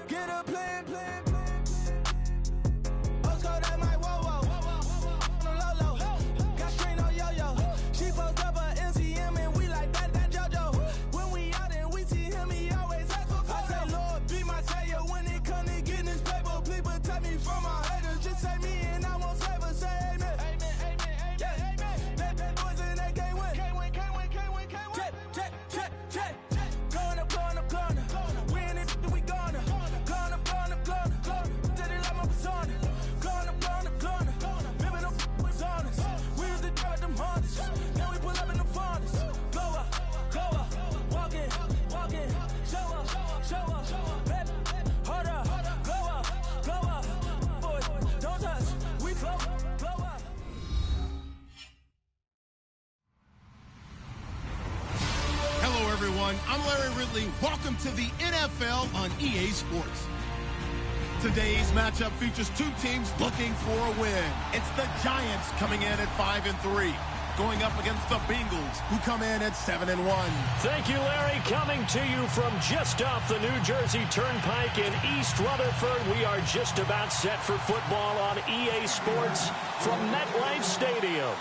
Get a plan. Postcode at my whoa. Low. Got strain on yo-yo. She post up a MCM and we like that JoJo. When we out and we see him, he always ask for photo. I say, Lord, be my savior when it come to getting this paper. Please protect me from my haters. Just say me and I won't save her. Say amen. That boys and they can't win. Check. Going up. We in it, we gonna. Going up. Did it like my persona. Going up. Living no was honest. We used to drive them Hondas. Now we pull up in the Fondas. Go up. Walking. Show up. Baby, hold up. Go up. Boy, don't touch. We flow up. Hello, everyone. I'm Larry Ridley. Welcome to the NFL on EA Sports. Today's matchup features two teams looking for a win. It's the Giants coming in at 5-3, going up against the Bengals, who come in at 7-1. Thank you, Larry. Coming to you from just off the New Jersey Turnpike in East Rutherford. We are just about set for football on EA Sports from MetLife Stadium.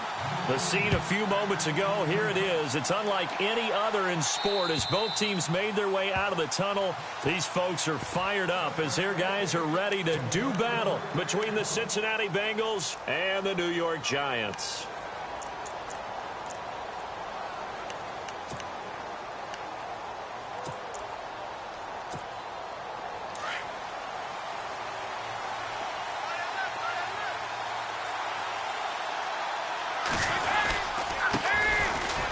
The scene a few moments ago, here it is. It's unlike any other in sport as both teams made their way out of the tunnel. These folks are fired up as their guys are ready to do battle between the Cincinnati Bengals and the New York Giants.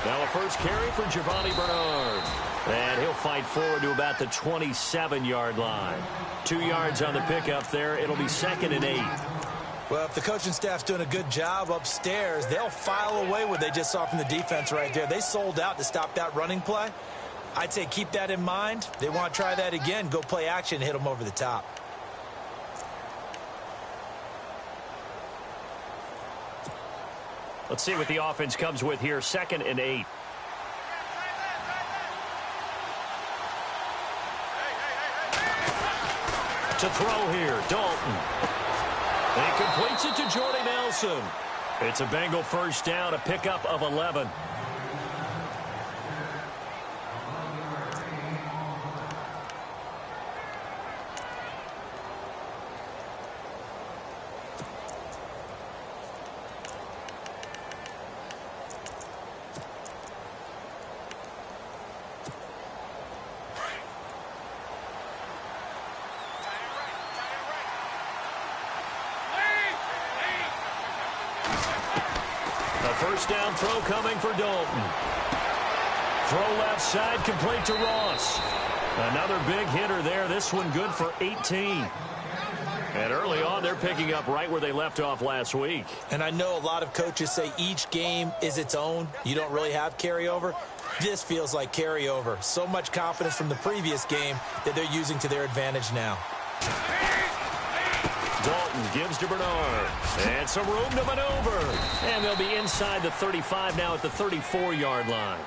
Now a first carry for Giovanni Bernard. And he'll fight forward to about the 27-yard line. 2 yards on the pickup there. It'll be 2nd and 8. Well, if the coaching staff's doing a good job upstairs, they'll file away what they just saw from the defense right there. They sold out to stop that running play. I'd say keep that in mind. They want to try that again. Go play action and hit them over the top. Let's see what the offense comes with here. 2nd and 8. To throw here, Dalton. And he completes it to Jordy Nelson. It's a Bengal first down, a pickup of 11. First down throw coming for Dalton. Throw left side, complete to Ross. Another big hitter there. This one good for 18. And early on, they're picking up right where they left off last week. And I know a lot of coaches say each game is its own. You don't really have carryover. This feels like carryover. So much confidence from the previous game that they're using to their advantage now. Dalton gives to Bernard. And some room to maneuver. And they'll be inside the 35 now at the 34-yard line.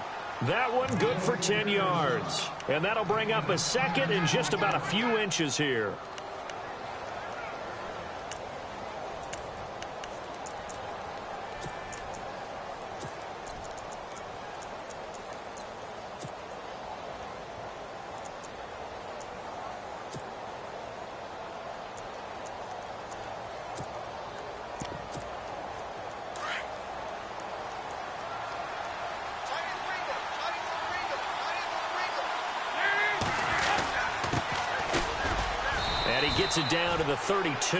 That one good for 10 yards. And that'll bring up a 2nd and just about a few inches here. Gets it down to the 32.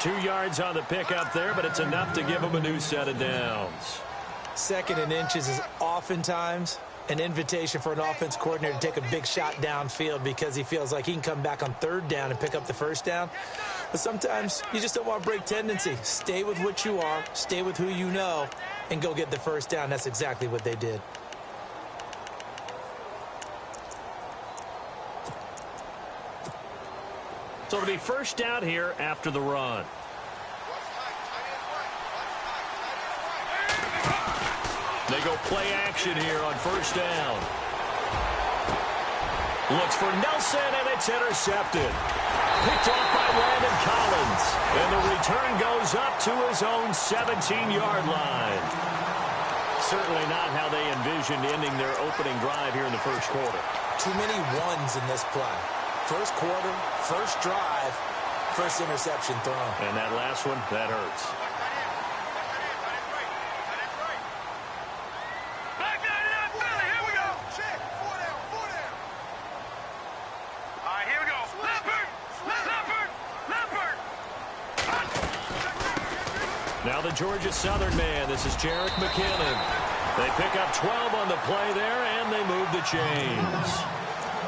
2 yards on the pickup there, but it's enough to give him a new set of downs. 2nd and inches is oftentimes an invitation for an offense coordinator to take a big shot downfield because he feels like he can come back on 3rd down and pick up the 1st down. But sometimes you just don't want to break tendency. Stay with what you are, stay with who you know, and go get the 1st down. That's exactly what they did. So it'll be first down here after the run. They go play action here on first down. Looks for Nelson, and it's intercepted. Picked off by Landon Collins. And the return goes up to his own 17-yard line. Certainly not how they envisioned ending their opening drive here in the first quarter. Too many ones in this play. First quarter, first drive, first interception thrown. And that last one, that hurts. Now the Georgia Southern man. This is Jerick McKinnon. They pick up 12 on the play there, and they move the chains.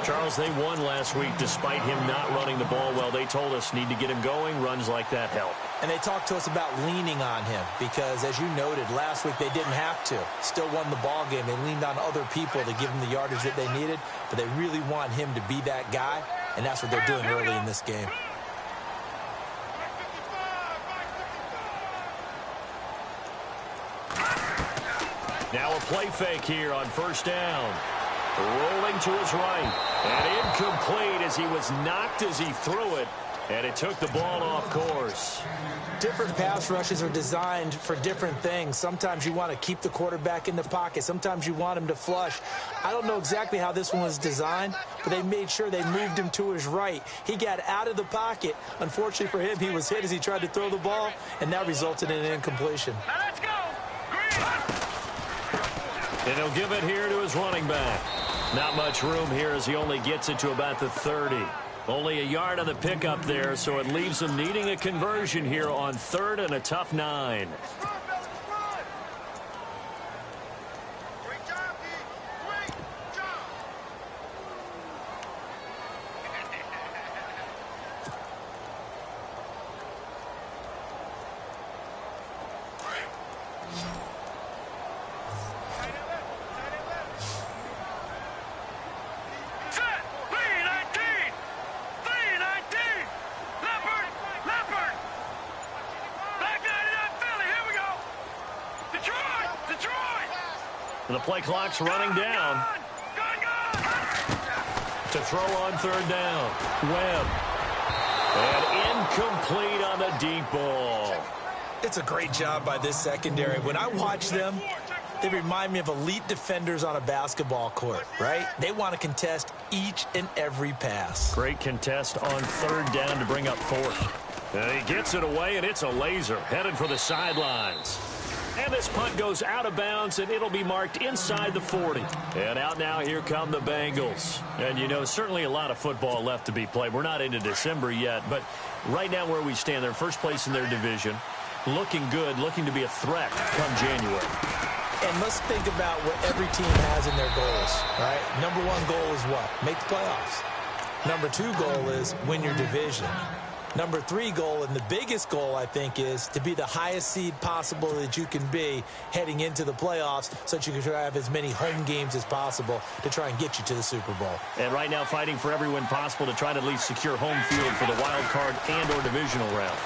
Charles, they won last week despite him not running the ball well. They told us need to get him going. Runs like that help. And they talked to us about leaning on him because, as you noted, last week they didn't have to. Still won the ball game. They leaned on other people to give them the yardage that they needed, but they really want him to be that guy, and that's what they're doing early in this game. Now a play fake here on first down. Rolling to his right. And incomplete as he was knocked as he threw it. And it took the ball off course. Different pass rushes are designed for different things. Sometimes you want to keep the quarterback in the pocket. Sometimes you want him to flush. I don't know exactly how this one was designed, but they made sure they moved him to his right. He got out of the pocket. Unfortunately for him, he was hit as he tried to throw the ball, and that resulted in an incompletion. Now let's go. And he'll give it here to his running back. Not much room here as he only gets it to about the 30. Only a yard on the pickup there, so it leaves him needing a conversion here on third and a tough 9. The play clock's running down. To throw on third down. Webb. And incomplete on the deep ball. It's a great job by this secondary. When I watch them, they remind me of elite defenders on a basketball court, right? They want to contest each and every pass. Great contest on third down to bring up fourth. And he gets it away, and it's a laser. Headed for the sidelines. And this punt goes out of bounds, and it'll be marked inside the 40. And out now, here come the Bengals. And, you know, certainly a lot of football left to be played. We're not into December yet, but right now where we stand, they're first place in their division. Looking good, looking to be a threat come January. And let's think about what every team has in their goals, right? Number one goal is what? Make the playoffs. Number two goal is win your division. Number three goal, and the biggest goal, I think, is to be the highest seed possible that you can be heading into the playoffs so that you can try to have as many home games as possible to try and get you to the Super Bowl. And right now fighting for every win possible to try to at least secure home field for the wild card and or divisional round.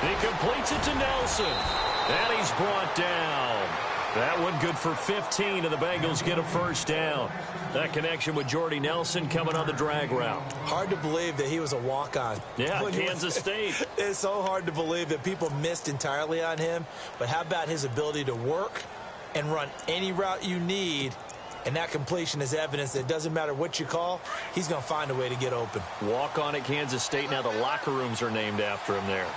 He completes it to Nelson. And he's brought down. That one good for 15, and the Bengals get a first down. That connection with Jordy Nelson coming on the drag route. Hard to believe that he was a walk-on. Yeah, Kansas State. It's so hard to believe that people missed entirely on him. But how about his ability to work and run any route you need? And that completion is evidence that it doesn't matter what you call, he's going to find a way to get open. Walk on at Kansas State. Now the locker rooms are named after him there.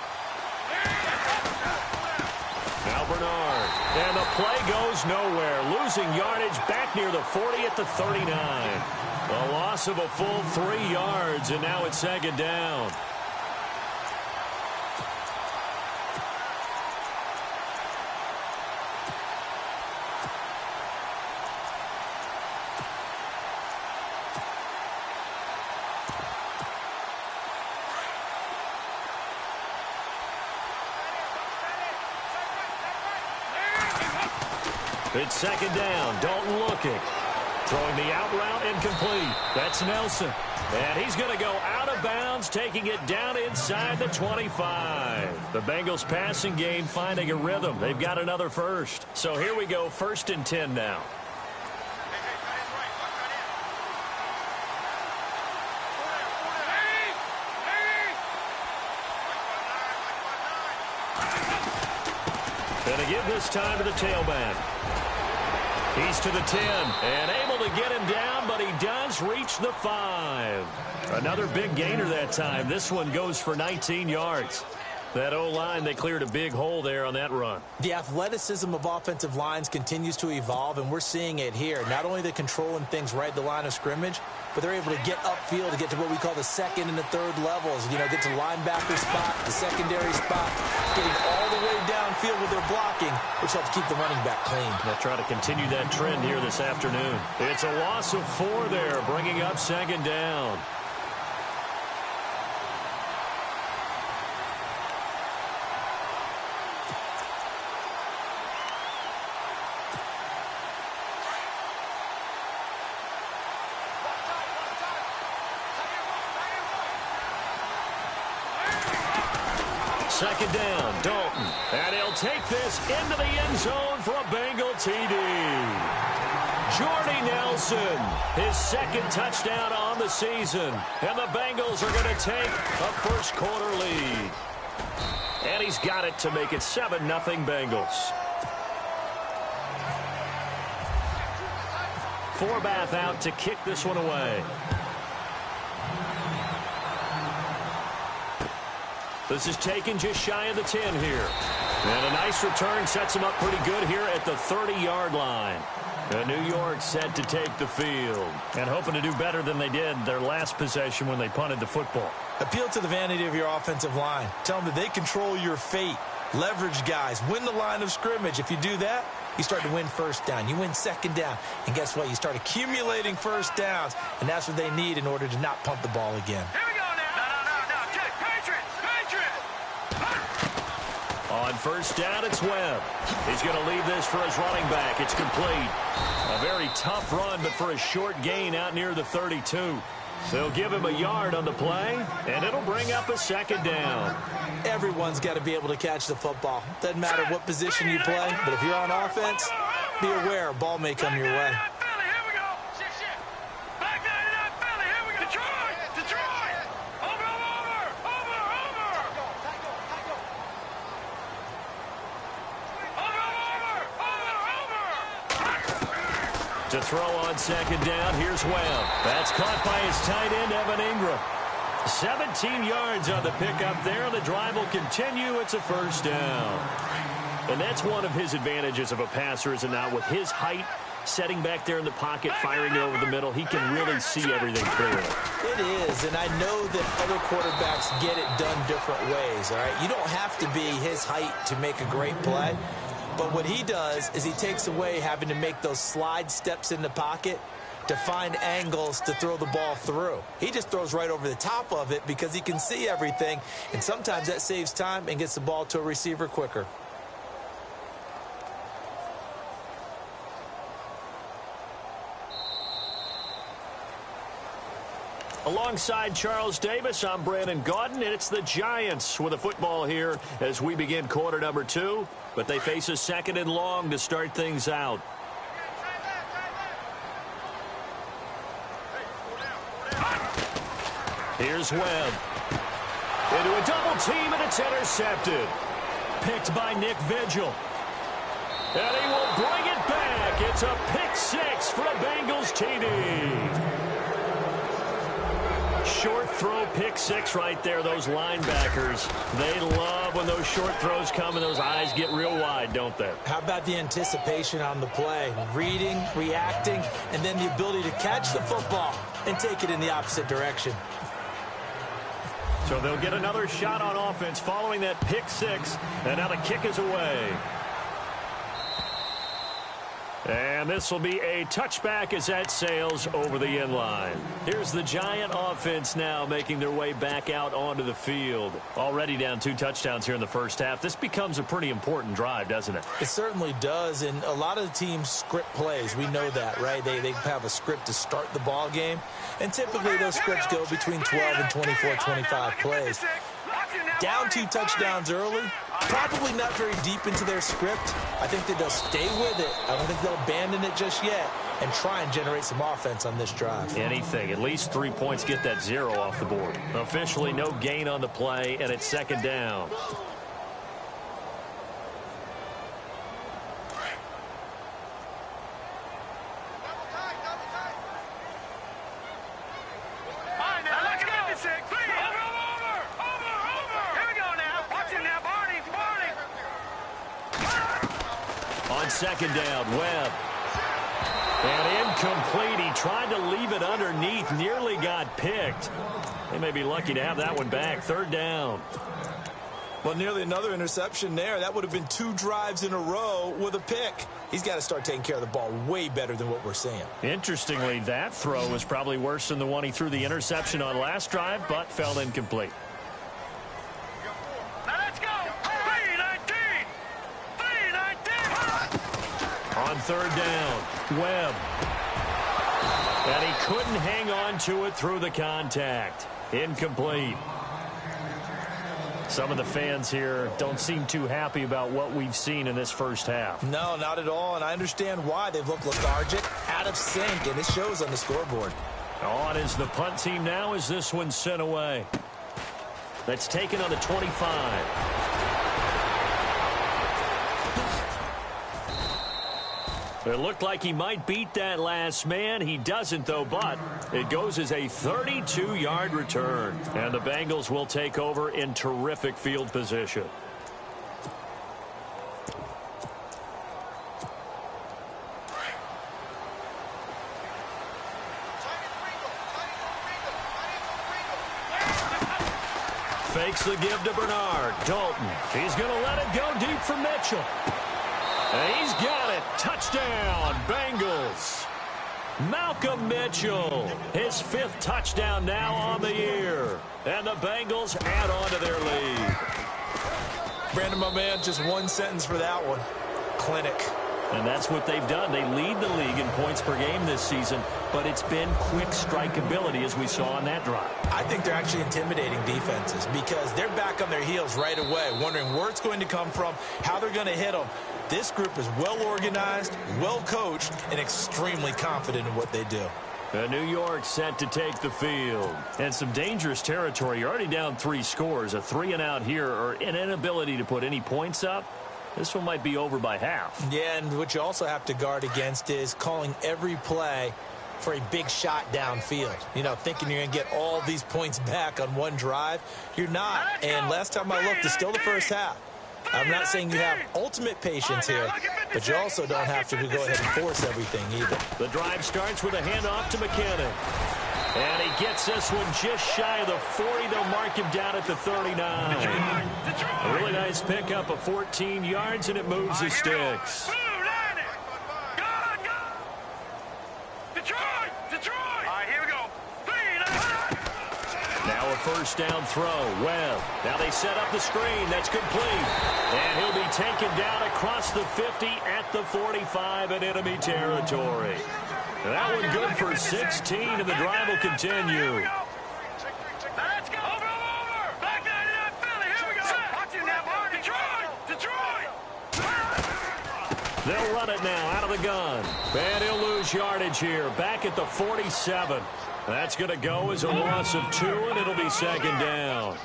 Now Bernard. And the play goes nowhere. Losing yardage back near the 40 at the 39. A loss of a full 3 yards, and now it's second down. It's second down. Dalton looking. Throwing the out route incomplete. That's Nelson. And he's going to go out of bounds, taking it down inside the 25. The Bengals passing game finding a rhythm. They've got another first. So here we go, 1st and 10 now. And to give this time to the tailback. He's to the 10 and able to get him down, but he does reach the 5. Another big gainer that time. This one goes for 19 yards. That O-line, they cleared a big hole there on that run. The athleticism of offensive lines continues to evolve, and we're seeing it here. Not only are they controlling things right at the line of scrimmage, but they're able to get upfield to get to what we call the second and the third levels. You know, get to linebacker spot, the secondary spot, getting all the way downfield with their blocking, which helps keep the running back clean. They'll try to continue that trend here this afternoon. It's a loss of 4 there, bringing up second down. Second down, Dalton. And he'll take this into the end zone for a Bengal TD. Jordy Nelson, his second touchdown on the season. And the Bengals are going to take a first quarter lead. And he's got it to make it 7-0 Bengals. Forbath out to kick this one away. This is taken just shy of the 10 here. And a nice return sets him up pretty good here at the 30-yard line. And New York set to take the field. And hoping to do better than they did their last possession when they punted the football. Appeal to the vanity of your offensive line. Tell them that they control your fate. Leverage guys. Win the line of scrimmage. If you do that, you start to win first down. You win second down. And guess what? You start accumulating first downs. And that's what they need in order to not punt the ball again. On first down, it's Webb. He's going to leave this for his running back. It's complete. A very tough run, but for a short gain out near the 32. They'll give him a yard on the play, and it'll bring up a second down. Everyone's got to be able to catch the football. Doesn't matter what position you play, but if you're on offense, be aware a ball may come your way. To throw on second down, here's Webb. That's caught by his tight end, Evan Ingram. 17 yards on the pickup there. The drive will continue. It's a first down. And that's one of his advantages of a passer, is it not? With his height, setting back there in the pocket, firing it over the middle, he can really see everything clearly. It is, and I know that other quarterbacks get it done different ways, all right? You don't have to be his height to make a great play. But what he does is he takes away having to make those slide steps in the pocket to find angles to throw the ball through. He just throws right over the top of it because he can see everything, and sometimes that saves time and gets the ball to a receiver quicker. Alongside Charles Davis, I'm Brandon Gaudin, and it's the Giants with a football here as we begin quarter number 2. But they face a second and long to start things out. Here's Webb. Into a double team, and it's intercepted. Picked by Nick Vigil. And he will bring it back. It's a pick 6 for a Bengals TD. Short throw, pick 6 right there. Those linebackers, they love when those short throws come and those eyes get real wide, don't they? How about the anticipation on the play? Reading, reacting, and then the ability to catch the football and take it in the opposite direction. So they'll get another shot on offense following that pick 6, and now the kick is away. And this will be a touchback as that sails over the end line. Here's the Giant offense now making their way back out onto the field. Already down 2 touchdowns here in the first half. This becomes a pretty important drive, doesn't it? It certainly does, and a lot of the teams script plays. We know that, right? They have a script to start the ball game, and typically those scripts go between 12 and 24, 25 plays. Down 2 touchdowns early, probably not very deep into their script. I think that they'll stay with it. I don't think they'll abandon it just yet and try and generate some offense on this drive. Anything. At least 3 points, get that 0 off the board. Officially no gain on the play, and it's second down. second down. Webb. And incomplete. He tried to leave it underneath. Nearly got picked. They may be lucky to have that one back. Third down. Well, nearly another interception there. That would have been 2 drives in a row with a pick. He's got to start taking care of the ball way better than what we're seeing. Interestingly, that throw was probably worse than the one he threw the interception on last drive, but fell incomplete. Now let's go. 3-19. 3-19. On third down, Webb. And he couldn't hang on to it through the contact. Incomplete. Some of the fans here don't seem too happy about what we've seen in this first half. No, not at all, and I understand why. They've looked lethargic, out of sync, and it shows on the scoreboard. On is the punt team now as this one's sent away. That's taken on the 25. It looked like he might beat that last man. He doesn't, though, but it goes as a 32-yard return. And the Bengals will take over in terrific field position. Fakes the give to Bernard. Dalton. He's going to let it go deep for Mitchell. And he's got it. Touchdown, Bengals. Malcolm Mitchell, his 5th touchdown now on the year. And the Bengals add on to their lead. Brandon, my man, just one sentence for that one. Clinic. And that's what they've done. They lead the league in points per game this season, but it's been quick strikeability as we saw on that drive. I think they're actually intimidating defenses because they're back on their heels right away, wondering where it's going to come from, how they're going to hit them. This group is well organized, well coached, and extremely confident in what they do. New York set to take the field. And some dangerous territory. You're already down 3 scores. A 3-and-out here or an inability to put any points up. This one might be over by half. Yeah, and what you also have to guard against is calling every play for a big shot downfield. You know, thinking you're going to get all these points back on one drive. You're not. And last time I looked, it's still the first half. I'm not saying you have ultimate patience here, but you also don't have to go ahead and force everything either. The drive starts with a handoff to McKinnon. And he gets this one just shy of the 40. They'll mark him down at the 39. A really nice pickup of 14 yards, and it moves the sticks. Now a first down throw. Webb. Now they set up the screen. That's complete. And he'll be taken down across the 50 at the 45 in enemy territory. That one good for 16, and the drive will continue. Let's go. Over. Back 99 Philly. Here we go. Watch it now, Marty. Detroit. They'll run it now out of the gun. And he'll lose yardage here. Back at the 47. That's going to go as a loss of 2, and it'll be second down.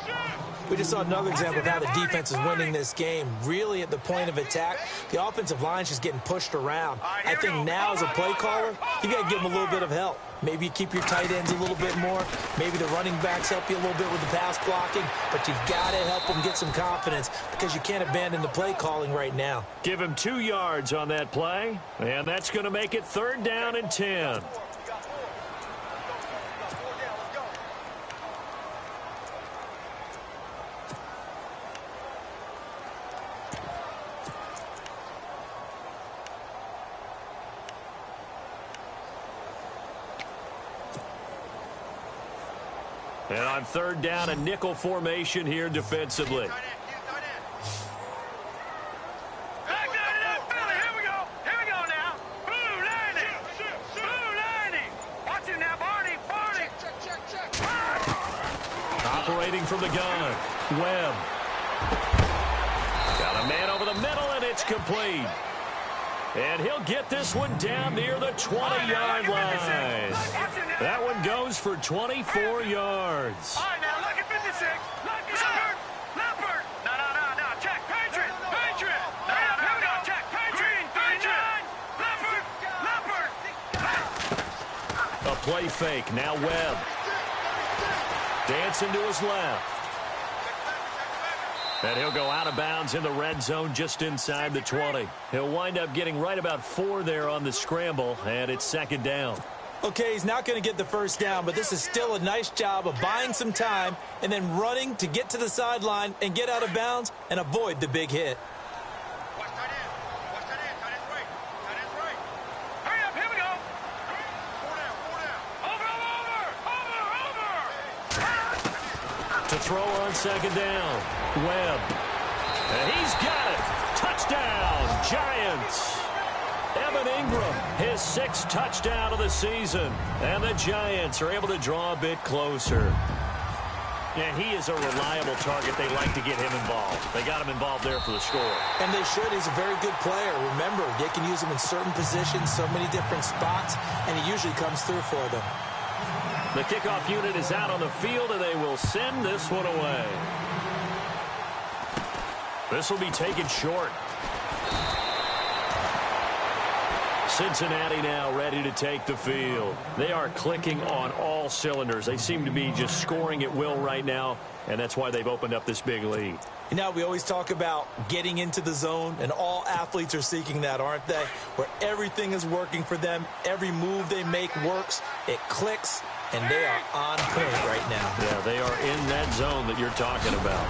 We just saw another example of how the defense is winning this game. Really at the point of attack, the offensive line is just getting pushed around. I think now as a play caller, you got to give them a little bit of help. Maybe you keep your tight ends a little bit more. Maybe the running backs help you a little bit with the pass blocking. But you've got to help them get some confidence because you can't abandon the play calling right now. Give him 2 yards on that play, and that's going to make it 3rd down and 10. And on 3rd down, a nickel formation here defensively. Back 99 Philly. Here we go. Here we go now. Blue 90. Watch it now, Barney. Check. Operating from the gun. Webb. Got a man over the middle, and it's complete. And he'll get this one down near the 20-yard line. That one goes for 24 yards. All right, now look at 56. Leopard. No. Check. Patriot. No. Here we go. Check. Patriot. 39. Leopard. A play fake. Now Webb. Dancing to his left. And he'll go out of bounds in the red zone just inside the 20. He'll wind up getting right about 4 there on the scramble, and it's 2nd down. Okay, he's not going to get the first down, but this is still a nice job of buying some time and then running to get to the sideline and get out of bounds and avoid the big hit. To throw on 2nd down, Webb. And he's got it. Touchdown, Giants. Evan Ingram, his 6th touchdown of the season. And the Giants are able to draw a bit closer. And he is a reliable target. They like to get him involved. They got him involved there for the score. And they should. He's a very good player. Remember, they can use him in certain positions, so many different spots, and he usually comes through for them. The kickoff unit is out on the field, and they will send this one away. This will be taken short. Cincinnati now ready to take the field. They are clicking on all cylinders. They seem to be just scoring at will right now, and that's why they've opened up this big lead. You know, we always talk about getting into the zone, and all athletes are seeking that, aren't they? Where everything is working for them. Every move they make works. It clicks, and they are on point right now. Yeah, they are in that zone that you're talking about.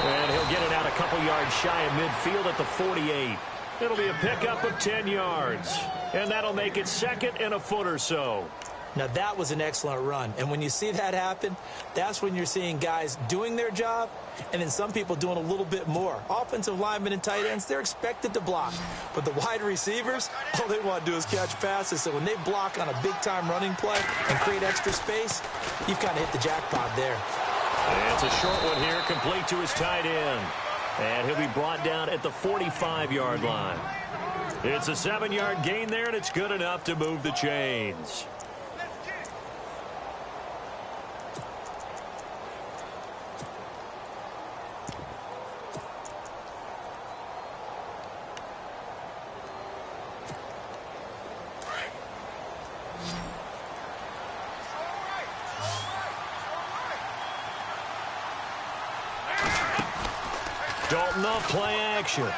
And he'll get it out a couple yards shy of midfield at the 48. It'll be a pickup of 10 yards. And that'll make it 2nd and a foot or so. Now, that was an excellent run. And when you see that happen, that's when you're seeing guys doing their job and then some people doing a little bit more. Offensive linemen and tight ends, they're expected to block. But the wide receivers, all they want to do is catch passes. So when they block on a big-time running play and create extra space, you've kind of hit the jackpot there. It's a short one here, complete to his tight end. And he'll be brought down at the 45-yard line. It's a 7-yard gain there, and it's good enough to move the chains. Dalton off play action.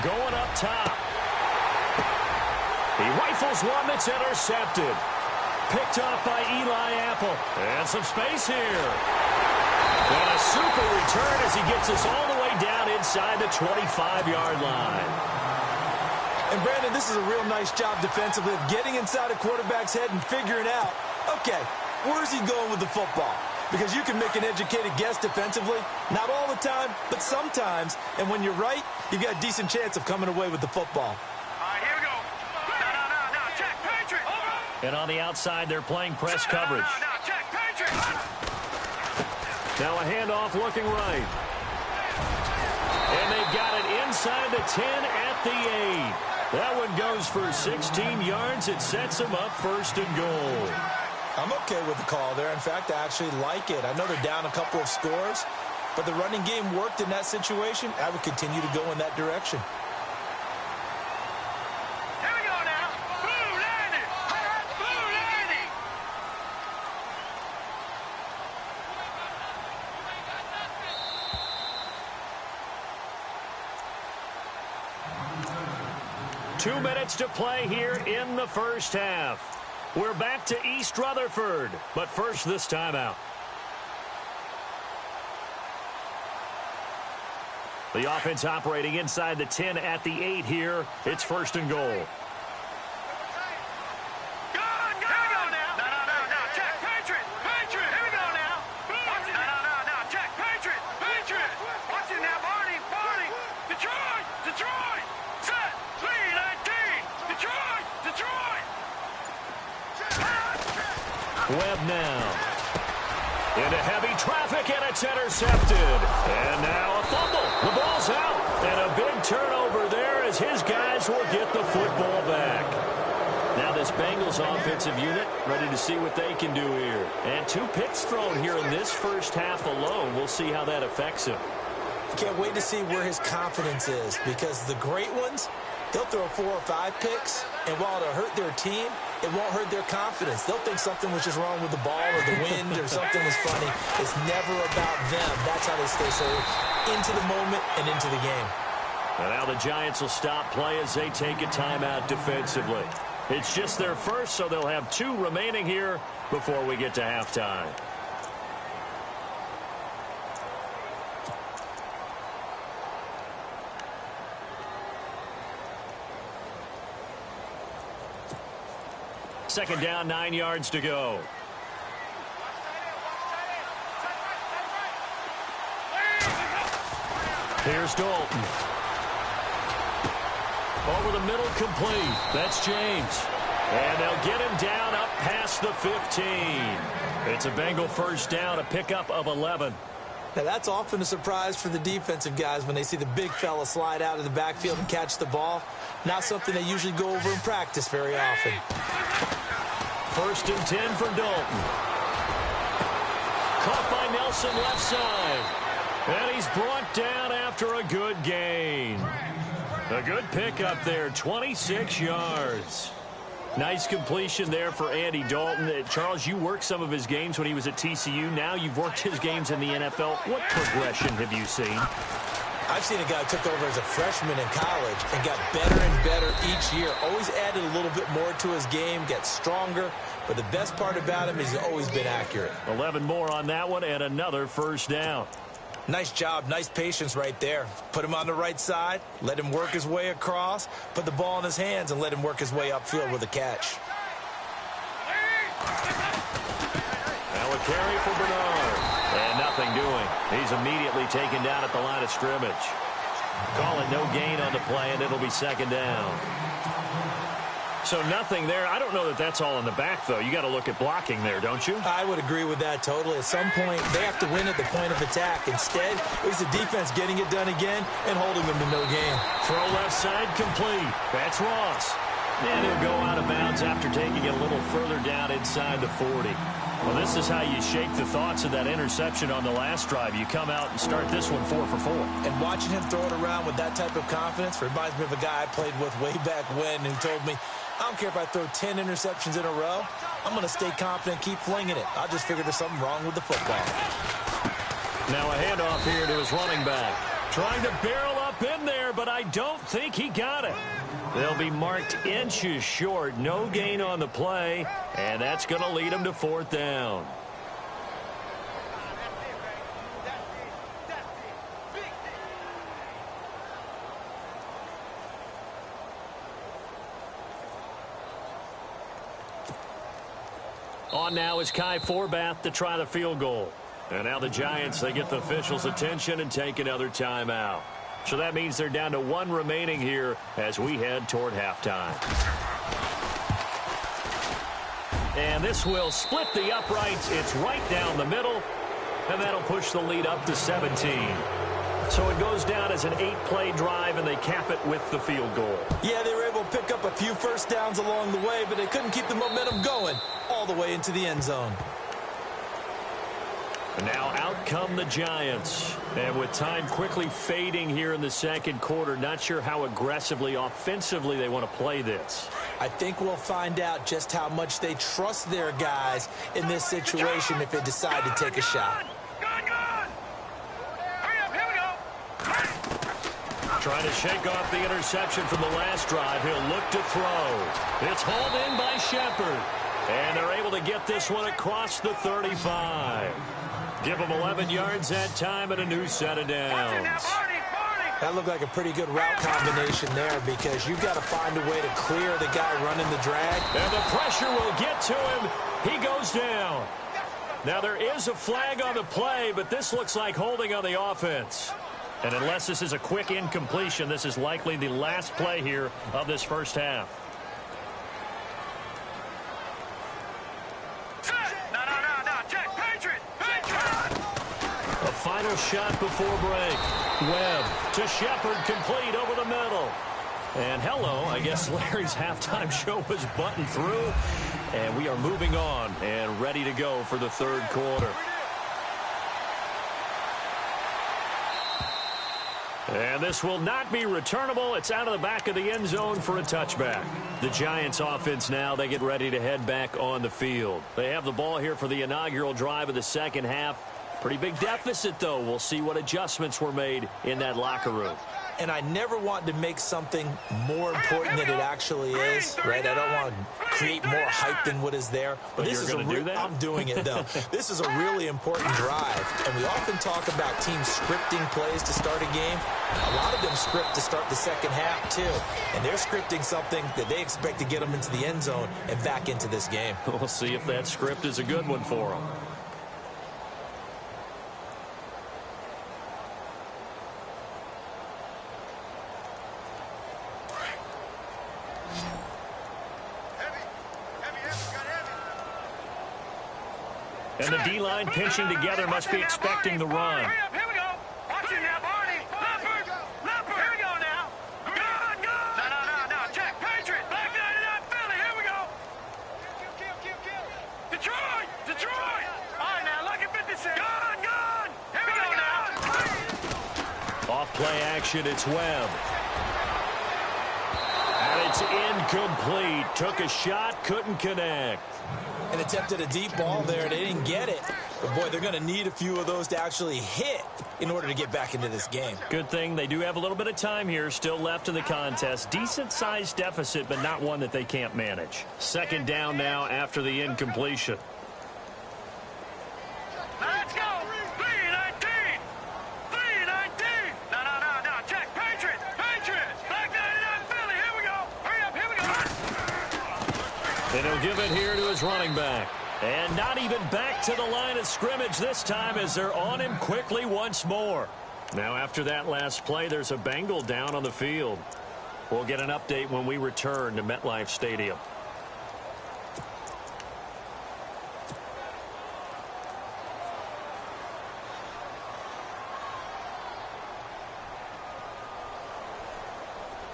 Going up top. He rifles one that's intercepted. Picked off by Eli Apple. And some space here. And a super return as he gets us all the way down inside the 25-yard line. And, Brandon, this is a real nice job defensively of getting inside a quarterback's head and figuring out, okay, where's he going with the football? Because you can make an educated guess defensively. Not all the time, but sometimes. And when you're right, you've got a decent chance of coming away with the football. All right, here we go. No, check, Patriot. And on the outside, they're playing press coverage. No, check, Patriot. Now a handoff looking right. And they've got it inside the 10 at the 8. That one goes for 16 yards. It sets them up 1st and goal. I'm okay with the call there. In fact, I actually like it. I know they're down a couple of scores, but the running game worked in that situation. I would continue to go in that direction. Here we go now. Blue landing. Blue landing. Two minutes to play here in the first half. We're back to East Rutherford, but first this timeout. The offense operating inside the 10 at the 8 here. It's 1st and goal. Webb now. Into heavy traffic, and it's intercepted. And now a fumble. The ball's out. And a big turnover there as his guys will get the football back. Now this Bengals offensive unit ready to see what they can do here. And 2 picks thrown here in this first half alone. We'll see how that affects him. Can't wait to see where his confidence is, because the great ones, they'll throw 4 or 5 picks, and while it'll hurt their team, it won't hurt their confidence. They'll think something was just wrong with the ball or the wind or something was funny. It's never about them. That's how they stay so into the moment and into the game. And now the Giants will stop play as they take a timeout defensively. It's just their first, so they'll have 2 remaining here before we get to halftime. Second down, 9 yards to go. Here's Dalton. Over the middle, complete. That's James. And they'll get him down up past the 15. It's a Bengal first down, a pickup of 11. Now, that's often a surprise for the defensive guys when they see the big fella slide out of the backfield and catch the ball. Not something they usually go over in practice very often. First and 10 for Dalton. Caught by Nelson left side. And he's brought down after a good gain. A good pickup there, 26 yards. Nice completion there for Andy Dalton. Charles, you worked some of his games when he was at TCU. Now you've worked his games in the NFL. What progression have you seen? I've seen a guy who took over as a freshman in college and got better and better each year. Always added a little bit more to his game, gets stronger. But the best part about him is he's always been accurate. 11 more on that one and another first down. Nice job, nice patience right there. Put him on the right side, let him work his way across, put the ball in his hands, and let him work his way upfield with a catch. Now a carry for Bernard. And nothing doing. He's immediately taken down at the line of scrimmage. Call it no gain on the play, and it'll be second down. So nothing there. I don't know that that's all in the back, though. You got to look at blocking there, don't you? I would agree with that totally. At some point, they have to win at the point of attack. Instead, it was the defense getting it done again and holding them to no gain. Throw left side complete. That's Ross. And he'll go out of bounds after taking it a little further down inside the 40. Well, this is how you shake the thoughts of that interception on the last drive. You come out and start this one 4 for 4. And watching him throw it around with that type of confidence reminds me of a guy I played with way back when who told me, I don't care if I throw 10 interceptions in a row. I'm going to stay confident, keep flinging it. I just figured there's something wrong with the football. Now a handoff here to his running back. Trying to barrel up in there, but I don't think he got it. They'll be marked inches short. No gain on the play, and that's going to lead them to fourth down. On now is Kai Forbath to try the field goal. And now the Giants, they get the officials' attention and take another timeout. So that means they're down to 1 remaining here as we head toward halftime. And this will split the uprights. It's right down the middle, and that'll push the lead up to 17. So it goes down as an 8-play drive, and they cap it with the field goal. Yeah, they were able to pick up a few first downs along the way, but they couldn't keep the momentum going all the way into the end zone. And now out come the Giants. And with time quickly fading here in the second quarter, not sure how aggressively, offensively they want to play this. I think we'll find out just how much they trust their guys in this situation if they decide to take a shot. Trying to shake off the interception from the last drive. He'll look to throw. It's hauled in by Shepard. And they're able to get this one across the 35. Give them 11 yards that time and a new set of downs. That looked like a pretty good route combination there because you've got to find a way to clear the guy running the drag. And the pressure will get to him. He goes down. Now there is a flag on the play, but this looks like holding on the offense. And unless this is a quick incompletion, this is likely the last play here of this first half. A final shot before break. Webb to Shepard, complete over the middle. And hello, I guess Larry's halftime show was buttoned through. And we are moving on and ready to go for the third quarter. And this will not be returnable. It's out of the back of the end zone for a touchback. The Giants offense now, they get ready to head back on the field. They have the ball here for the inaugural drive of the second half. Pretty big deficit, though. We'll see what adjustments were made in that locker room. And I never want to make something more important than it actually is, right? I don't want to create more hype than what is there. But this is I'm doing it, though. This is a really important drive. And we often talk about teams scripting plays to start a game. A lot of them script to start the second half, too. And they're scripting something that they expect to get them into the end zone and back into this game. We'll see if that script is a good one for them. And the D-line pinching together must be expecting the run. Here we go. Watch it now, Barney. Leopard. Here we go now. Good. No. Check. Patriot. Black 99 Philly. Here we go. Kill. Detroit. All right, now, look at 56. Good. Here we go now. Off play action, it's Webb. And it's incomplete. Took a shot, couldn't connect. And attempted a deep ball there. They didn't get it. But, boy, they're going to need a few of those to actually hit in order to get back into this game. Good thing they do have a little bit of time here still left in the contest. Decent-sized deficit, but not one that they can't manage. Second down now after the incompletion. Let's go. 319. No. Check. Patriot. Black 99 Philly. Here we go. Hurry up. Here we go. And he'll give it here to his running back. And not even back to the line of scrimmage this time as they're on him quickly once more. Now after that last play, there's a Bengal down on the field. We'll get an update when we return to MetLife Stadium.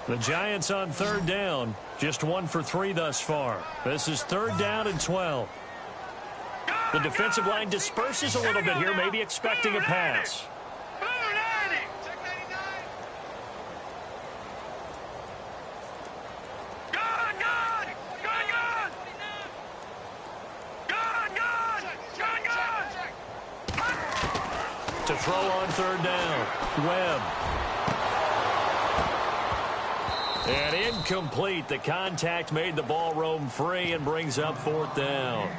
The Giants on third down, just 1 for 3 thus far. This is third down and 12. The defensive line disperses a little bit here, maybe expecting a pass. Blue 90. Good. To throw on third down, Webb. And incomplete. The contact made the ball roam free and brings up fourth down.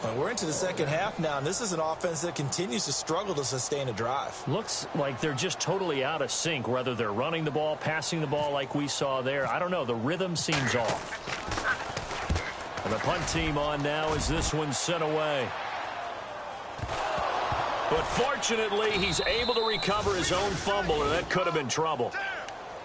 Well, we're into the second half now, and this is an offense that continues to struggle to sustain a drive. Looks like they're just totally out of sync, whether they're running the ball, passing the ball like we saw there. I don't know. The rhythm seems off. And the punt team on now as this one's sent away. But fortunately, he's able to recover his own fumble, or that could have been trouble.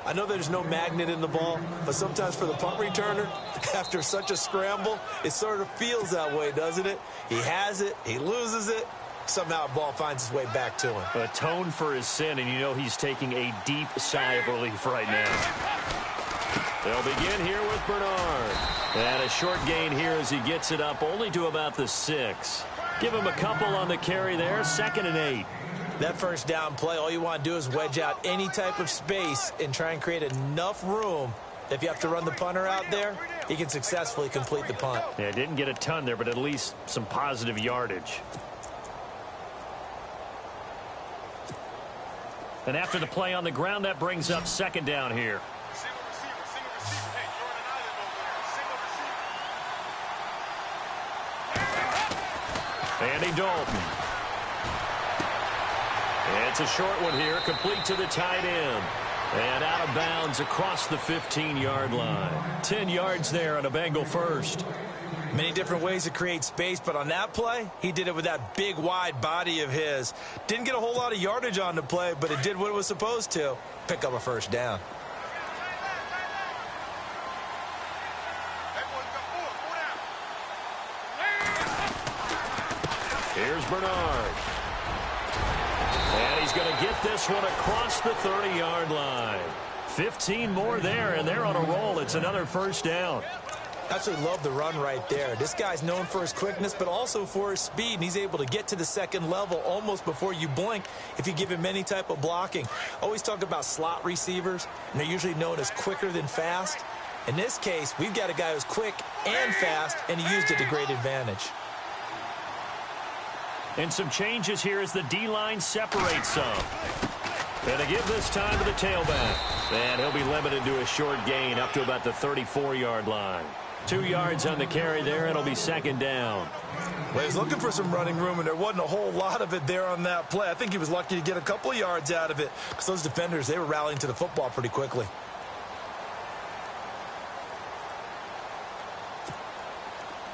I know there's no magnet in the ball, but sometimes for the punt returner, after such a scramble, it sort of feels that way, doesn't it? He has it, he loses it, somehow the ball finds its way back to him. Atone for his sin, and you know he's taking a deep sigh of relief right now. They'll begin here with Bernard. And a short gain here as he gets it up only to about the 6. Give him a couple on the carry there, 2nd and 8. That first down play, all you want to do is wedge out any type of space and try and create enough room. If you have to run the punter out there, he can successfully complete the punt. Yeah, didn't get a ton there, but at least some positive yardage. And after the play on the ground, that brings up second down here. Andy Dalton. It's a short one here, complete to the tight end. And out of bounds across the 15-yard line. 10 yards there on a Bengal first. Many different ways to create space, but on that play, he did it with that big, wide body of his. Didn't get a whole lot of yardage on the play, but it did what it was supposed to. Pick up a first down. Here's Bernard. And he's going to get this one across the 30-yard line. 15 more there, and they're on a roll. It's another first down. Absolutely love the run right there. This guy's known for his quickness, but also for his speed, and he's able to get to the second level almost before you blink if you give him any type of blocking. Always talk about slot receivers, and they're usually known as quicker than fast. In this case, we've got a guy who's quick and fast, and he used it to great advantage. And some changes here as the D-line separates some. And they give this time to the tailback. And he'll be limited to a short gain up to about the 34-yard line. 2 yards on the carry there. It'll be second down. Well, he was looking for some running room, and there wasn't a whole lot of it there on that play. I think he was lucky to get a couple of yards out of it because those defenders, they were rallying to the football pretty quickly.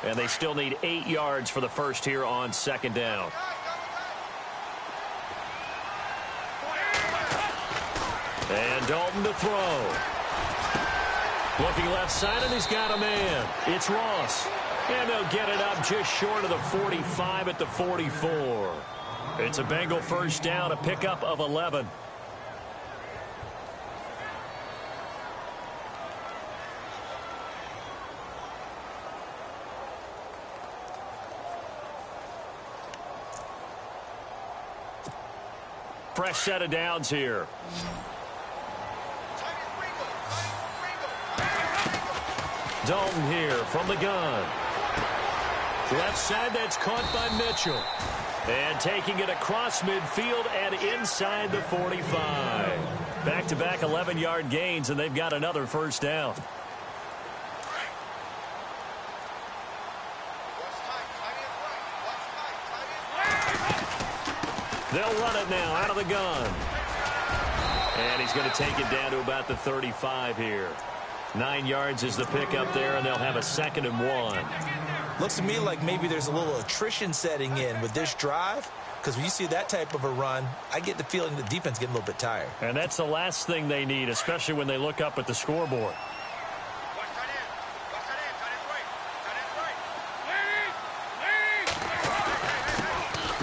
And they still need 8 yards for the first here on second down. And Dalton to throw. Looking left side, and he's got a man. It's Ross. And they'll get it up just short of the 45 at the 44. It's a Bengal first down, a pickup of 11. Fresh set of downs here. Dalton here from the gun. Left side, that's caught by Mitchell. And taking it across midfield and inside the 45. Back-to-back 11-yard gains, and they've got another first down. They'll run it now out of the gun. And he's going to take it down to about the 35 here. 9 yards is the pickup there, and they'll have a 2nd and 1. Looks to me like maybe there's a little attrition setting in with this drive, because when you see that type of a run, I get the feeling the defense getting a little bit tired. And that's the last thing they need, especially when they look up at the scoreboard.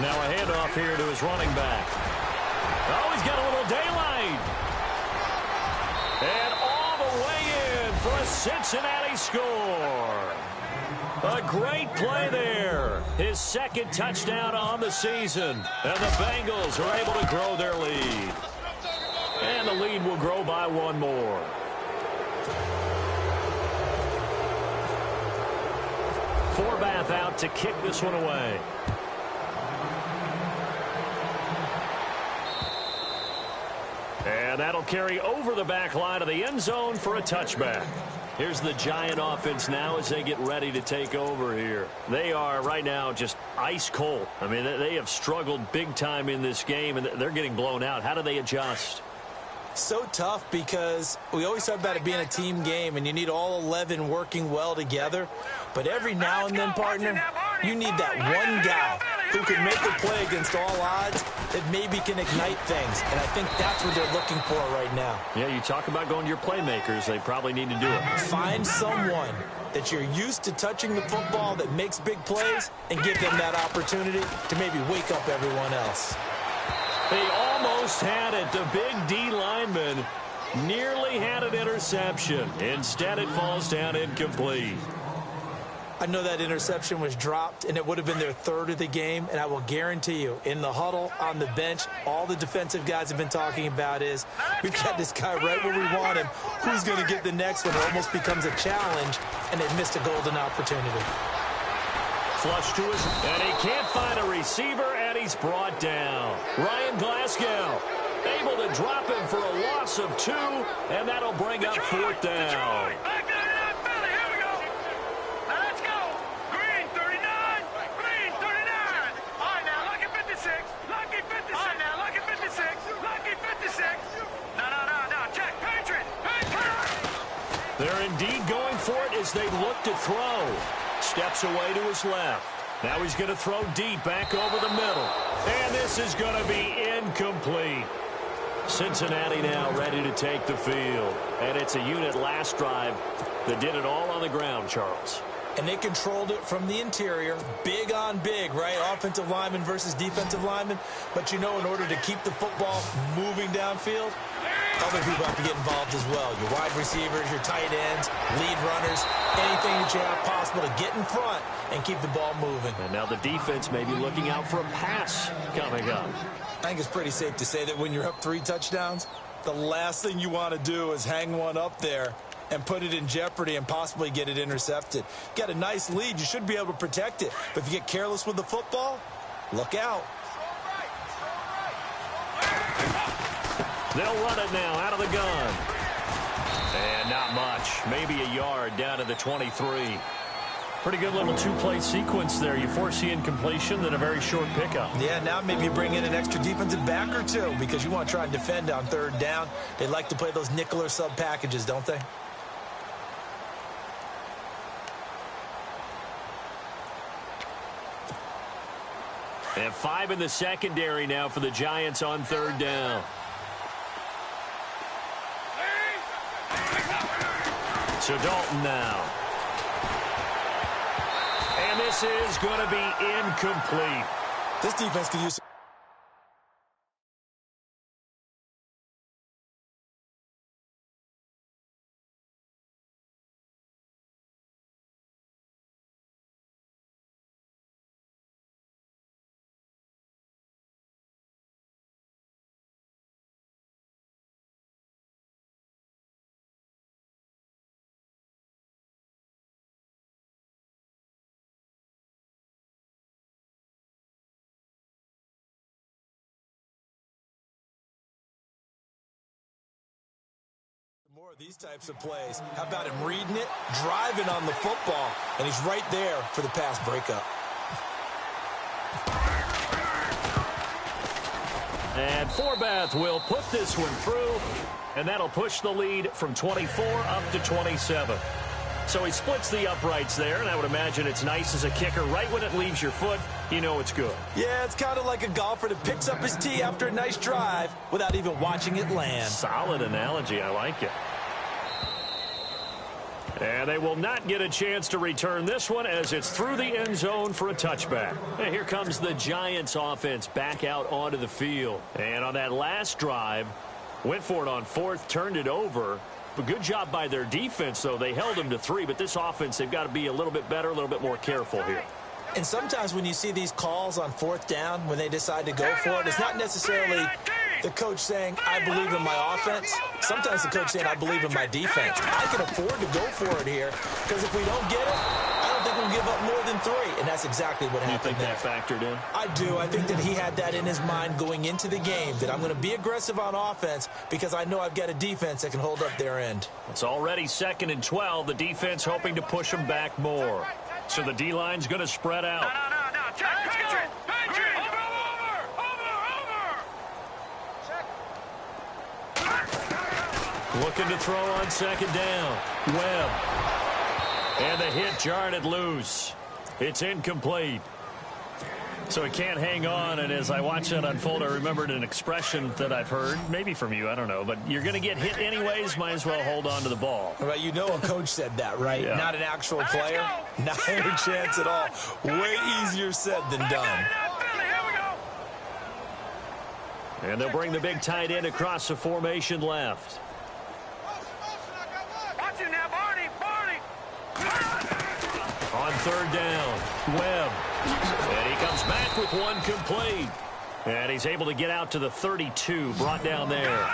Now a handoff here to his running back. Oh, he's got a little daylight. And all the way in for a Cincinnati score. A great play there. His 2nd touchdown on the season. And the Bengals are able to grow their lead. And the lead will grow by 1 more. Forbath out to kick this one away. And that'll carry over the back line of the end zone for a touchback. Here's the Giant offense now as they get ready to take over here. They are right now just ice cold. I mean, they have struggled big time in this game, and they're getting blown out. How do they adjust? So tough because we always talk about it being a team game, and you need all 11 working well together. But every now and then, partner, you need that one guy who can make a play against all odds that maybe can ignite things. And I think that's what they're looking for right now. Yeah, you talk about going to your playmakers. They probably need to do it. Find someone that you're used to touching the football that makes big plays and give them that opportunity to maybe wake up everyone else. They almost had it. The big D lineman nearly had an interception. Instead, it falls down incomplete. I know that interception was dropped, and it would have been their 3rd of the game, and I will guarantee you, in the huddle, on the bench, all the defensive guys have been talking about is, we've got this guy right where we want him. Who's going to get the next one? It almost becomes a challenge, and they missed a golden opportunity. Flush to his, and he can't find a receiver, and he's brought down. Ryan Glasgow able to drop him for a loss of 2, and that'll bring up 4th down. They're indeed going for it as they look to throw. Steps away to his left. Now he's going to throw deep back over the middle. And this is going to be incomplete. Cincinnati now ready to take the field. And it's a unit last drive that did it all on the ground, Charles. And they controlled it from the interior. Big on big, right? Offensive lineman versus defensive lineman. But you know, in order to keep the football moving downfield, Other people have to get involved as well. Your wide receivers, your tight ends, lead runners, anything that you have possible to get in front and keep the ball moving. And now the defense may be looking out for a pass coming up. I think it's pretty safe to say that when you're up 3 touchdowns, the last thing you want to do is hang one up there and put it in jeopardy and possibly get it intercepted. You got a nice lead. You should be able to protect it. But if you get careless with the football, look out. They'll run it now out of the gun. And not much. Maybe a yard down to the 23. Pretty good little 2-play sequence there. You foresee incompletion, then a very short pickup. Yeah, now maybe you bring in an extra defensive back or two because you want to try and defend on 3rd down. They like to play those nickel or sub packages, don't they? And 5 in the secondary now for the Giants on 3rd down. So Dalton now. And this is going to be incomplete. This defense could use... More of these types of plays. How about him reading it, driving on the football, and he's right there for the pass breakup. And Forbath will put this one through, and that'll push the lead from 24 up to 27. So he splits the uprights there, and I would imagine it's nice as a kicker. Right when it leaves your foot, you know it's good. Yeah, it's kind of like a golfer that picks up his tee after a nice drive without even watching it land. Solid analogy. I like it. And they will not get a chance to return this one as it's through the end zone for a touchback. And here comes the Giants offense back out onto the field. And on that last drive, went for it on 4th, turned it over. But good job by their defense, though. They held them to 3, but this offense, they've got to be a little bit better, a little bit more careful here. And sometimes when you see these calls on 4th down, when they decide to go for it, it's not necessarily the coach saying, I believe in my offense. Sometimes the coach saying, I believe in my defense. I can afford to go for it here because if we don't get it, I don't think we'll give up more than 3. And that's exactly what happened there. You think that factored in? I do. I think that he had that in his mind going into the game, that I'm going to be aggressive on offense because I know I've got a defense that can hold up their end. It's already 2nd and 12. The defense hoping to push them back more. So the D-line's going to spread out. No. Check. Patriot. Over. Looking to throw on 2nd down. Webb. And the hit jarred it loose. It's incomplete. So he can't hang on, and as I watch that unfold, I remembered an expression that I've heard, maybe from you, I don't know, but you're going to get hit anyways, might as well hold on to the ball. Right, you know a coach said that, right? Yeah. Not an actual player. Not a chance at all. Way easier said than done. And they'll bring the big tight end across the formation left. Watch it now, Barney. On 3rd down, Webb. And he comes back with one complete. And he's able to get out to the 32, brought down there.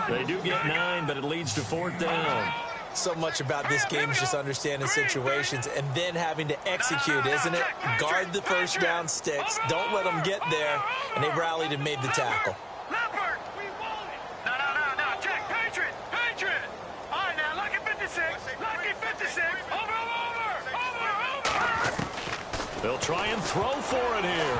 They do get 9, but it leads to 4th down. So much about this game is just understanding situations and then having to execute, isn't it? Guard the 1st down sticks. Don't let them get there. And they rallied and made the tackle. Leopard. No. Check. Patriot. All right, now, lucky 56. Lucky 56. Over. They'll try and throw for it here.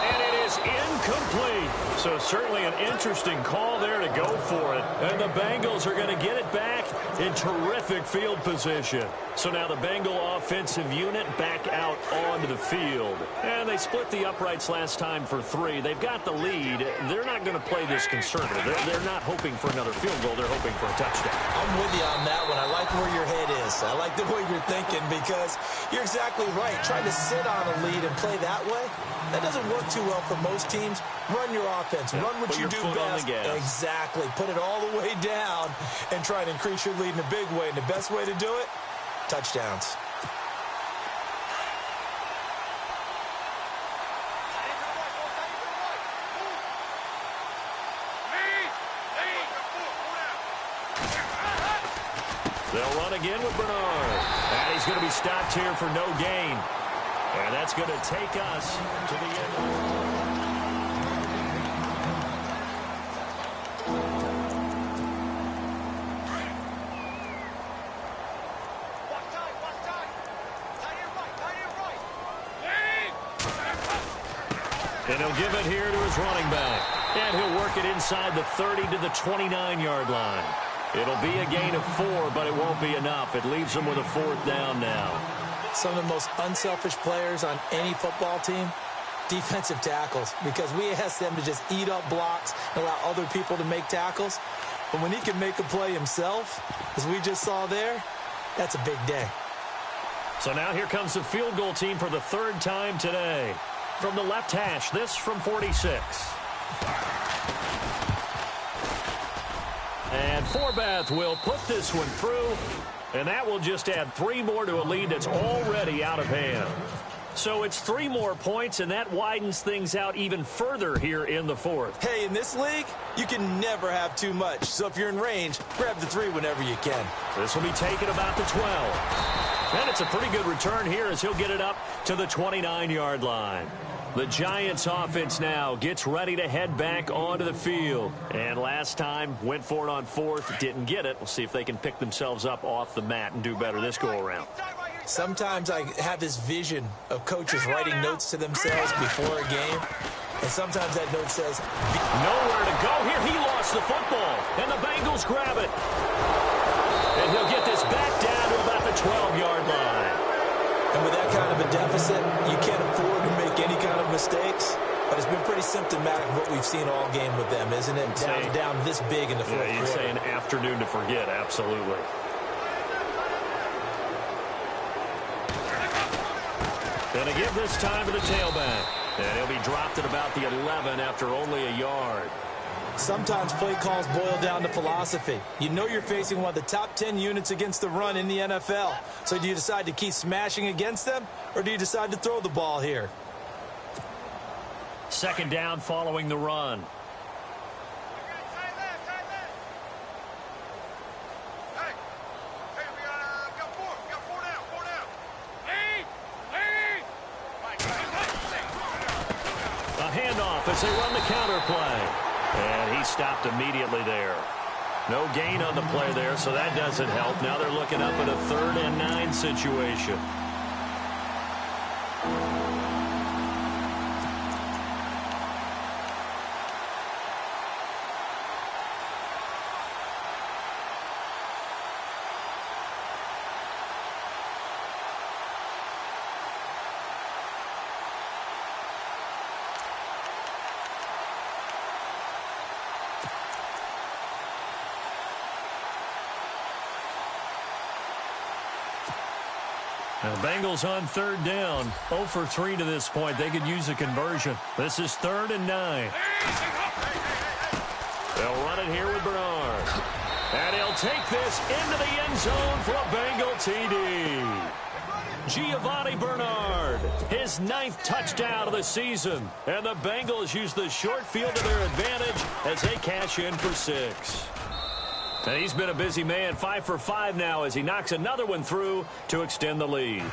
And it is incomplete. So certainly an interesting call there to go for it. And the Bengals are going to get it back in terrific field position. So now the Bengal offensive unit back out onto the field. And they split the uprights last time for 3. They've got the lead. They're not going to play this conservative. They're not hoping for another field goal. They're hoping for a touchdown. I'm with you on that one. I like where your head is. I like the way you're thinking because you're exactly right. Trying to sit on a lead and play that way, that doesn't work too well for most teams, run your offense. Run what you do best. Exactly. Put it all the way down and try to increase your lead in a big way. And the best way to do it, touchdowns. They'll run again with Bernard. And he's going to be stopped here for no gain. And that's going to take us to the end. And he'll give it here to his running back. And he'll work it inside the 30 to the 29-yard line. It'll be a gain of 4, but it won't be enough. It leaves them with a 4th down now. Some of the most unselfish players on any football team, defensive tackles, because we ask them to just eat up blocks and allow other people to make tackles. But when he can make a play himself, as we just saw there, that's a big day. So now here comes the field goal team for the 3rd time today. From the left hash, this from 46. And Forbath will put this one through, and that will just add 3 more to a lead that's already out of hand. So it's 3 more points, and that widens things out even further here in the 4th. Hey, in this league, you can never have too much. So if you're in range, grab the 3 whenever you can. This will be taken about the 12. And it's a pretty good return here as he'll get it up to the 29-yard line. The Giants offense now gets ready to head back onto the field. And last time, went for it on 4th, didn't get it. We'll see if they can pick themselves up off the mat and do better this go-around. Sometimes I have this vision of coaches writing notes to themselves before a game. And sometimes that note says, nowhere to go here. He lost the football. And the Bengals grab it. And he'll get this back down to about the 12-yard line. And with that kind of a deficit, you can't afford to make any kind of mistakes. But it's been pretty symptomatic of what we've seen all game with them, isn't it? Down this big in the 4th quarter. You'd say an afternoon to forget, absolutely. And again this time to the tailback. And he'll be dropped at about the 11 after only a yard. Sometimes play calls boil down to philosophy. You know you're facing one of the top 10 units against the run in the NFL. So do you decide to keep smashing against them, or do you decide to throw the ball here? 2nd down following the run. A handoff as they run the counter play. And he stopped immediately there. No gain on the play there, so that doesn't help. Now they're looking up at a 3rd and 9 situation. Now, Bengals on 3rd down. 0 for 3 to this point. They could use a conversion. This is 3rd and 9. They'll run it here with Bernard. And he'll take this into the end zone for a Bengal TD. Giovanni Bernard, his 9th touchdown of the season. And the Bengals use the short field to their advantage as they cash in for 6. And he's been a busy man, 5 for 5 now as he knocks another one through to extend the lead.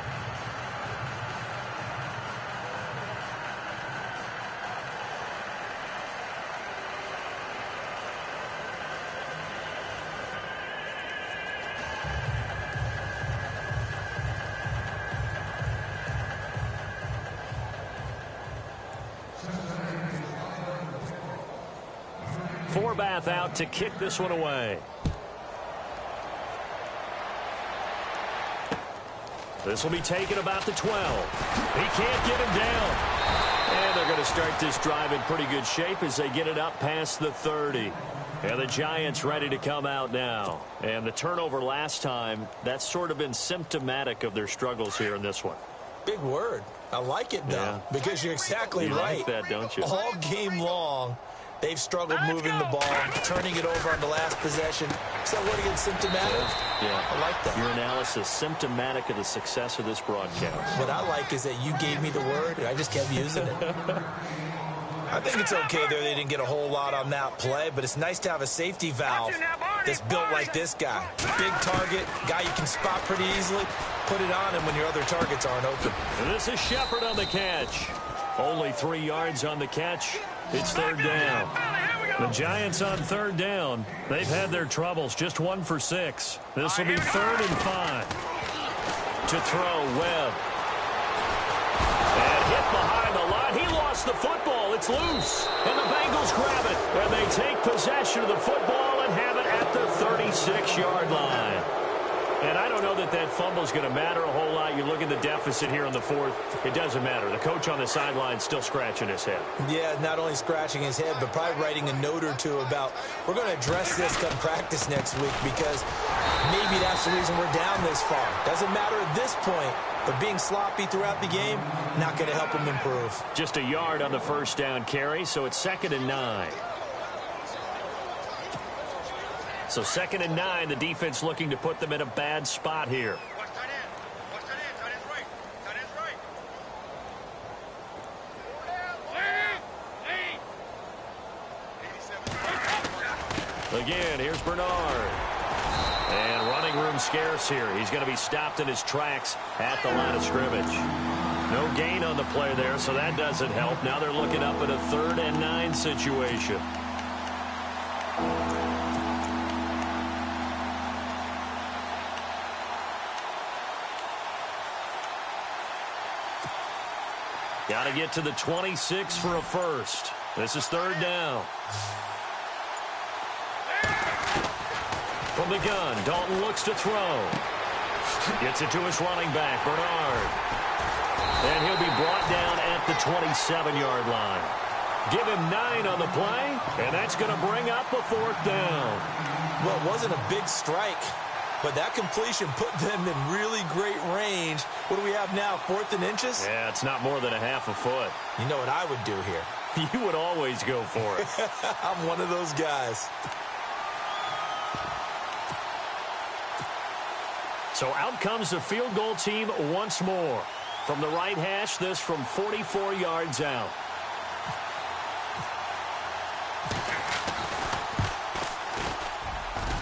Forbath out to kick this one away. This will be taken about the 12. He can't get him down. And they're going to start this drive in pretty good shape as they get it up past the 30. And the Giants ready to come out now. And the turnover last time, that's sort of been symptomatic of their struggles here in this one. Big word. I like it, though, because you're exactly right. You like that, don't you? All game long, they've struggled moving the ball, turning it over on the last possession. Is that what against symptomatic? Yeah. I like that. Your analysis symptomatic of the success of this broadcast. What I like is that you gave me the word, and I just kept using it. I think it's okay there. They didn't get a whole lot on that play, but it's nice to have a safety valve that's built like this guy. Big target, guy you can spot pretty easily. Put it on him when your other targets aren't open. And this is Shepard on the catch. Only 3 yards on the catch. It's third down. The Giants on third down. They've had their troubles. Just 1 for 6. This will be 3rd and 5. To throw, Webb. And hit behind the line. He lost the football. It's loose. And the Bengals grab it. And they take possession of the football and have it at the 36-yard line. And I don't know that that fumble is going to matter a whole lot. You look at the deficit here in the 4th. It doesn't matter. The coach on the sideline still scratching his head. Yeah, not only scratching his head, but probably writing a note or two about, we're going to address this come practice next week because maybe that's the reason we're down this far. Doesn't matter at this point, but being sloppy throughout the game, not going to help him improve. Just a yard on the first down carry, so it's 2nd and 9. So 2nd and 9, the defense looking to put them in a bad spot here. Again, here's Bernard. And running room scarce here. He's going to be stopped in his tracks at the line of scrimmage. No gain on the play there, so that doesn't help. Now they're looking up at a 3rd and 9 situation. Got to get to the 26 for a first. This is 3rd down. From the gun, Dalton looks to throw. Gets it to his running back, Bernard. And he'll be brought down at the 27-yard line. Give him 9 on the play, and that's going to bring up a 4th down. Well, it wasn't a big strike, but that completion put them in really great range. What do we have now, 4th and inches? Yeah, it's not more than a half a foot. You know what I would do here? You would always go for it. I'm one of those guys. So out comes the field goal team once more. From the right hash, this from 44 yards out.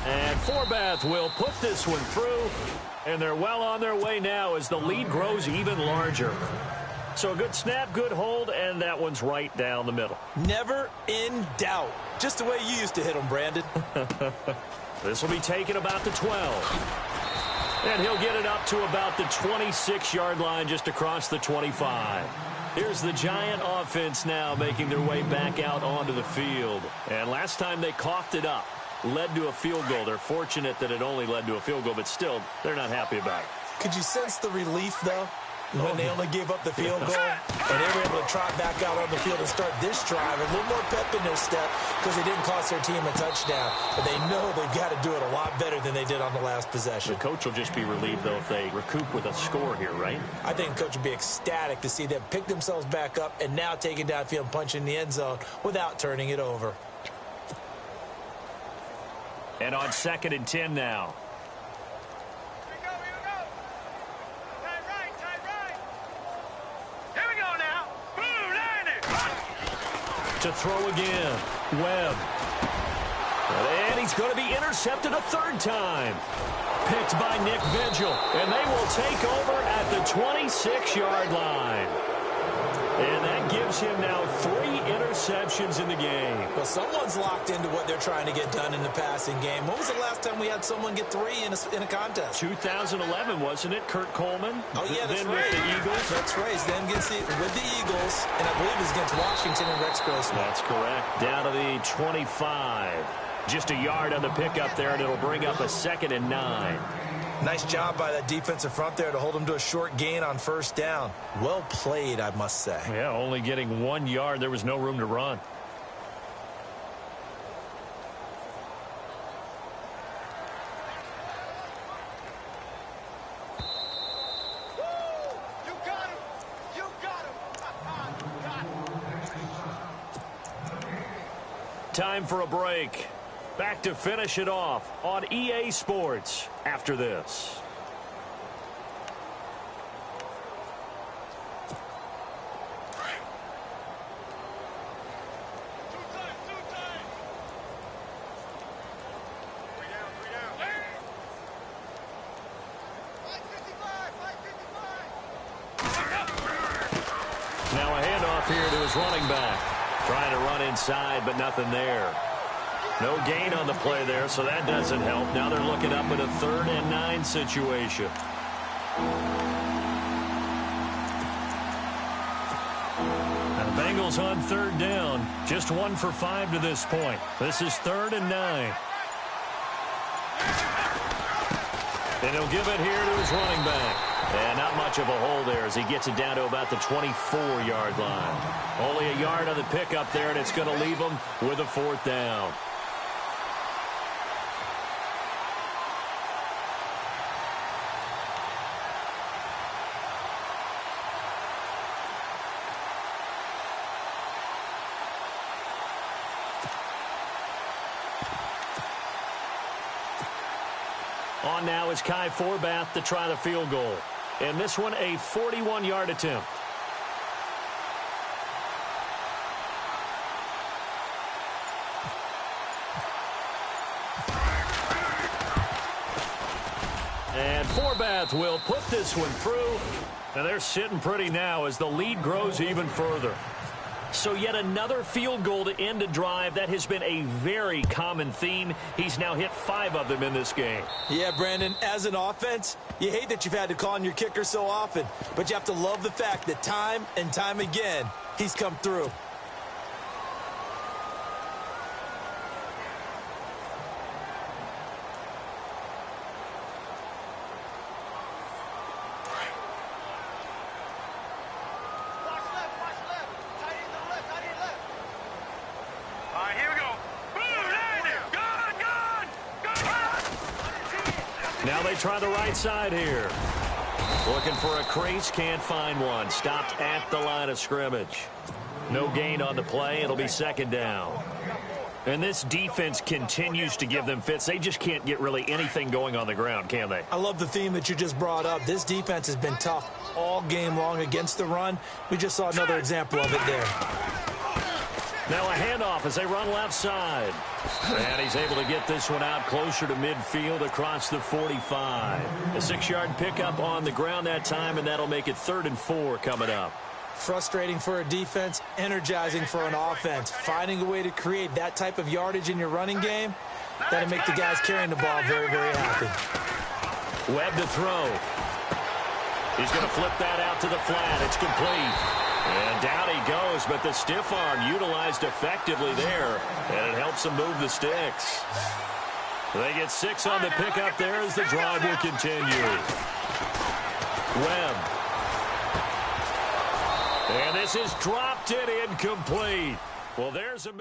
And Forbath will put this one through. And they're well on their way now as the lead grows even larger. So a good snap, good hold, and that one's right down the middle. Never in doubt. Just the way you used to hit them, Brandon. This will be taken about the 12. And he'll get it up to about the 26-yard line just across the 25. Here's the Giant offense now making their way back out onto the field. And last time they coughed it up, led to a field goal. They're fortunate that it only led to a field goal, but still, they're not happy about it. Could you sense the relief, though, when they only gave up the field goal and they were able to trot back out on the field and start this drive? A little more pep in their step because they didn't cost their team a touchdown. But they know they've got to do it a lot better than they did on the last possession. The coach will just be relieved, though, if they recoup with a score here, right? I think the coach would be ecstatic to see them pick themselves back up and now take it downfield and punch in the end zone without turning it over. And on 2nd and 10 now. To throw again, Webb. And he's going to be intercepted a 3rd time. Picked by Nick Vigil. And they will take over at the 26-yard line. And that gives him now 3 interceptions in the game. Well, someone's locked into what they're trying to get done in the passing game. When was the last time we had someone get 3 in a contest? 2011, wasn't it? Kurt Coleman. Oh, yeah, that's then right. With the Eagles. That's right. Then with the Eagles, and I believe it's against Washington and Rex Grossman. That's correct. Down to the 25. Just a yard on the pickup there, and it'll bring up a 2nd and 9. Nice job by that defensive front there to hold them to a short gain on 1st down. Well played, I must say. Yeah, only getting 1 yard. There was no room to run. You got him! You got Time for a break. Back to finish it off on EA Sports after this. Now a handoff here to his running back. Trying to run inside, but nothing there. No gain on the play there, so that doesn't help. Now they're looking up at a 3rd and 9 situation. Now the Bengals on 3rd down. Just 1 for 5 to this point. This is 3rd and 9. And he'll give it here to his running back. And not much of a hole there as he gets it down to about the 24-yard line. Only a yard on the pickup there, and it's going to leave him with a 4th down. On now is Kai Forbath to try the field goal. And this one a 41-yard attempt. And Forbath will put this one through. And they're sitting pretty now as the lead grows even further. So yet another field goal to end a drive. That has been a very common theme. He's now hit 5 of them in this game. Yeah, Brandon, as an offense, you hate that you've had to call on your kicker so often, but you have to love the fact that time and time again, he's come through. Now they try the right side here. Looking for a crease, can't find one. Stopped at the line of scrimmage. No gain on the play. It'll be 2nd down. And this defense continues to give them fits. They just can't get really anything going on the ground, can they? I love the theme that you just brought up. This defense has been tough all game long against the run. We just saw another example of it there. Now a handoff as they run left side. And he's able to get this one out closer to midfield across the 45. A 6-yard pickup on the ground that time, and that'll make it 3rd and 4 coming up. Frustrating for a defense, energizing for an offense. Finding a way to create that type of yardage in your running game, that'll make the guys carrying the ball very, very happy. Webb to throw. He's going to flip that out to the flat. It's complete. And down he goes, but the stiff arm utilized effectively there, and it helps them move the sticks. They get 6 on the pickup there as the drive will continue. Webb. And this is dropped it incomplete. Well, there's a